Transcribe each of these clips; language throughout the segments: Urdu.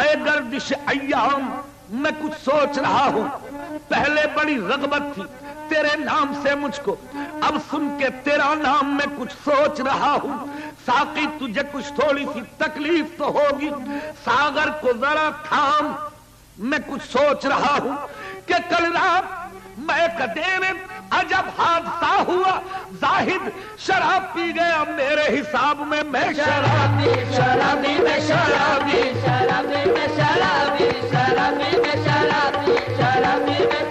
اے گردش ایام میں کچھ سوچ رہا ہوں، پہلے بڑی رغبت تھی تیرے نام سے مجھ کو، اب سن کے تیرا نام میں کچھ سوچ رہا ہوں۔ ساقی تجھے کچھ تھوڑی سی تکلیف تو ہوگی، ساغر کو ذرا تھام، میں کچھ سوچ رہا ہوں کہ کل رات میں کدے میں عجب حادثہ ہوا، زاہد شراب پی گیا میرے حساب میں، میں شرابی شرابی میں شرابی شرابی میں شرابی شرابی میں شرابی شرابی میں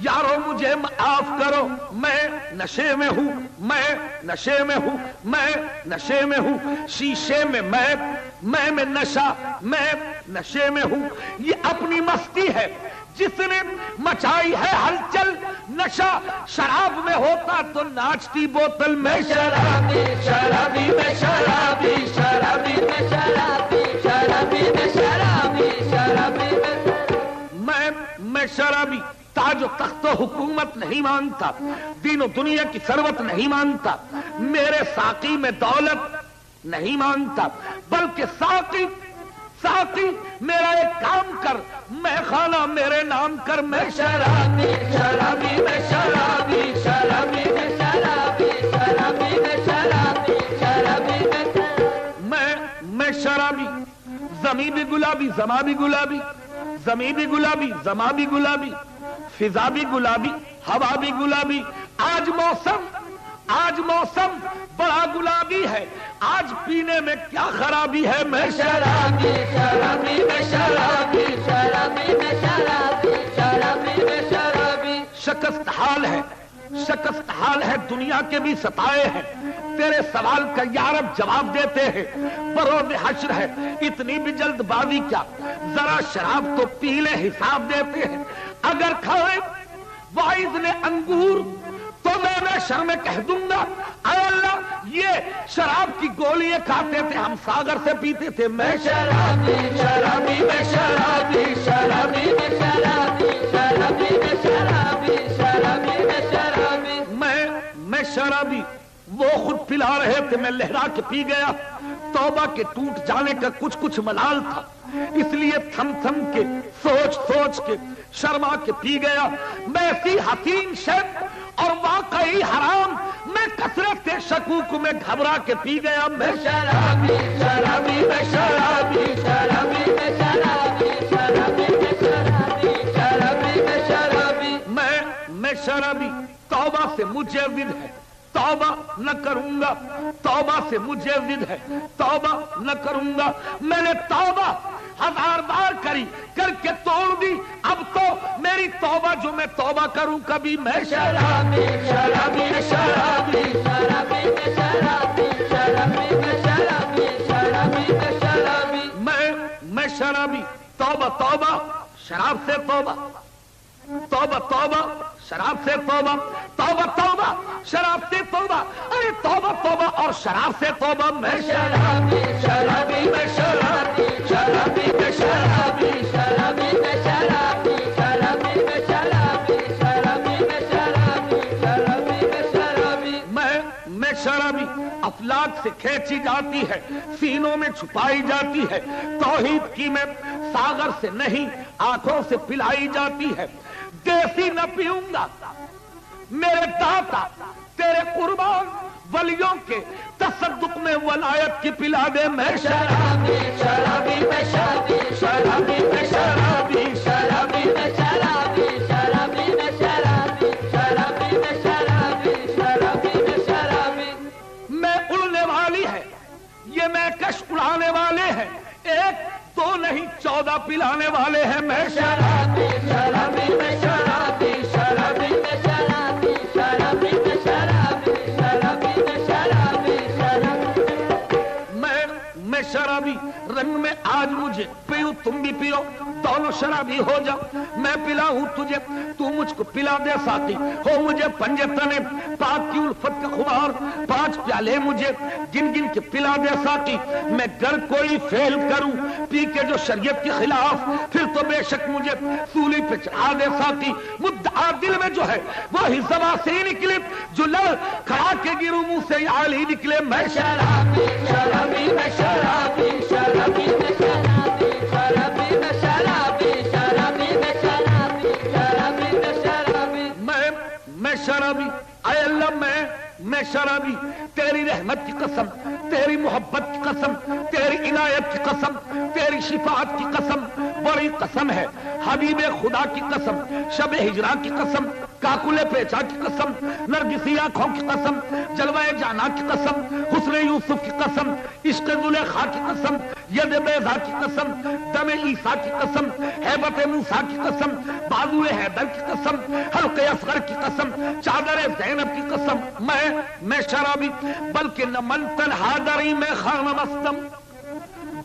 یارو مجھے معاف کرو، میں نشے میں ہوں، میں نشے میں ہوں، میں نشے میں ہوں، شیشے میں میں نشہ، میں نشے میں ہوں، یہ اپنی مستی ہے جس نے مچائی ہے ہلچل، نشہ شراب میں ہوتا تو ناچتی بوتل میں شرابی شرابی میں شرابی شرابی میں شرابی شرابی میں شرابی شرابی میں شرابی، تاج و تخت و حکومت نہیں مانتا، دین و دنیا کی ثروت نہیں مانتا، میرے ساقی میں دولت نہیں مانتا، بلکہ ساقی میرا ایک کام کر، میں خانہ میرے نام کر، میں شرابی شرابی میں شرابی شرابی میں شرابی شرابی میں شرابی شرابی میں شرابی، زمین بھی گلابی زما بھی گلابی، زمین بھی گلابی زما بھی گلابی، فضا بھی گلابی ہوا بھی گلابی، آج موسم بڑا گلابی ہے، آج پینے میں کیا خرابی ہے، میں شرابی شرابی میں شرابی شرابی میں شرابی شرابی میں شرابی، شکست حال ہے دنیا کے بھی ستائے ہیں، تیرے سوال کا یارب جواب دیتے ہیں، بروز حشر ہے اتنی بھی جلد بازی کیا، ذرا شراب تو پی لے حساب دیتے ہیں، اگر کھائے وائز نے انگور تو میں شرم کہہ دوں گا، اے اللہ یہ شراب کی گولیاں کھاتے تھے ہم ساگر سے پیتے تھے، میں شرابی شرابی میں شرابی شرابی میں شرابی شرابی میں شرابی شرابی میں شرابی میں شرابی، وہ خود پلا رہے تھے میں لہرا کے پی گیا، توبہ کے ٹوٹ جانے کا کچھ ملال تھا، اس لیے تھم کے سوچ کے شرما کے پی گیا، میں ایسی حسین شب اور واقعی حرام میں کثرت شکوک میں گھبرا کے پی گیا، میں شرابی شرابی میں شرابی شرابی میں شرابی شرابی میں شرابی شرابی میں شرابی میں شرابی، توبہ سے مجھے ود ہے توبہ نہ کروں گا، توبہ سے مجھے ضد ہے توبہ نہ کروں گا، میں نے توبہ 1000 بار کر کے توڑ دی، اب تو میری توبہ جو میں توبہ کروں کبھی، میں شرابی شرابی شرابی شرابی شرابی شرابی شرابی شرابی شرابی میں شرابی، توبہ شراب سے توبہ شراب سے توبہ شراب سے توبہ، ارے توبہ اور شراب سے توبہ، میں شرابی شرابی میں شرابی شرابی میں شرابی شرابی میں شرابی شرابی میں شرابی شرابی میں شرابی شرابی میں شرابی میں شرابی، افلاک سے کھینچی جاتی ہے سینوں میں چھپائی جاتی ہے، توحید کی میں ساغر سے نہیں آنکھوں سے پلائی جاتی ہے، دیسی نہ پیوں گا میرے داتا تیرے قربان ولیوں کے تصدق میں ولایت کی پلا دے، میں شرابی شرابی میں شرابی شرابی میں شرابی شرابی میں شرابی شرابی میں شرابی شرابی میں شرابی شرابی میں شرابی، میں اڑنے والی ہے یہ میں کش اڑانے والے ہیں، 1 2 نہیں 14 پلانے والے ہیں، میں شرابی شرابی میں شرابی شرابی میں شرابی شرابی میں شرابی شرابی میں شرابی میں شرابی، رنگ میں آج مجھے پیو تم بھی پیو، دونوں شرابی ہو جاؤ، میں پلاؤں تجھے تو مجھ کو پلا دے، ساقی ہو مجھے پنجے تنے پاک کی الفت کا خمار، 5 پیالے مجھے گن کے پلا دے، ساقی میں گر کوئی فیل کروں پی کے جو شریعت کے خلاف، پھر تو بے شک مجھے سولی پہ چڑھا دے، ساقی مدعا دل میں جو ہے وہی زبان سے ہی نکلے، جو لڑ کھڑا کے گروں منہ سے عالی نکلے، میں شرابی شرابی میں شرابی شرابی میں شرابی شرابی تیری رحمت کی قسم، تیری محبت کی قسم، تیری عنایت کی قسم، تیری شفاعت کی قسم، بڑی قسم ہے حبیب خدا کی قسم، شب ہجران کی قسم، کاکل پیچا کی قسم، نرگسی آنکھوں کی قسم، جلوہ جانا کی قسم، حسن یوسف کی قسم، عشق زلیخا کی قسم، ید بیضا کی قسم، دم عیسیٰ کی قسم، ہیبت موسیٰ کی قسم، بازو حیدر کی قسم، حلق اصغر کی قسم، چادر زینب کی قسم، میں شرابی بلکہ نہ من تنہا دری میں خانہ مستم،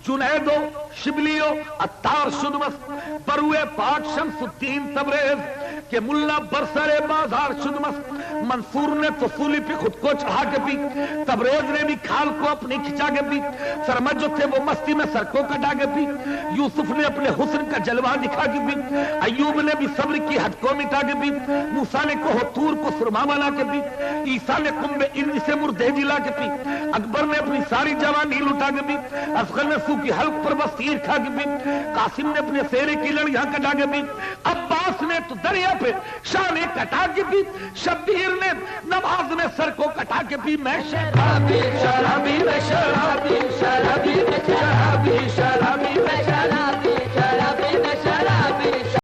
جنیدو شبلیو اتار شد مست، بروئے پاک شمس الدین تبریز کہ ملا برسر بازار شد مست، منصور نے تو سولی پہ خود کو چڑھا کے پی، تبریز نے بھی کھال کو اپنی کھچا کے پی، سرمد جو تھے وہ مستی میں سر کو کٹا کے پی، یوسف نے اپنے حسن کا جلوہ دکھا کے پی، ایوب نے بھی صبر کی حد کو مٹا کے پی، موسیٰ نے کوہ طور کو سرما بنا کے پی، عیسیٰ نے کمب ان سے مردے جلا کے پی، اکبر نے اپنی ساری جوانی لٹا کے پی، اصغر نے سو کی حلق پر بستیر کھا کے پی، قاسم نے اپنے سیرے کی لڑیاں کٹا کے پی، عباس نے تو دریا پہ شانے کٹا کے پی، شبیر نے نماز میں سر کو کٹا کے پی، میں شرابی شرابی میں شرابی شرابی میں شرابی شرابی میں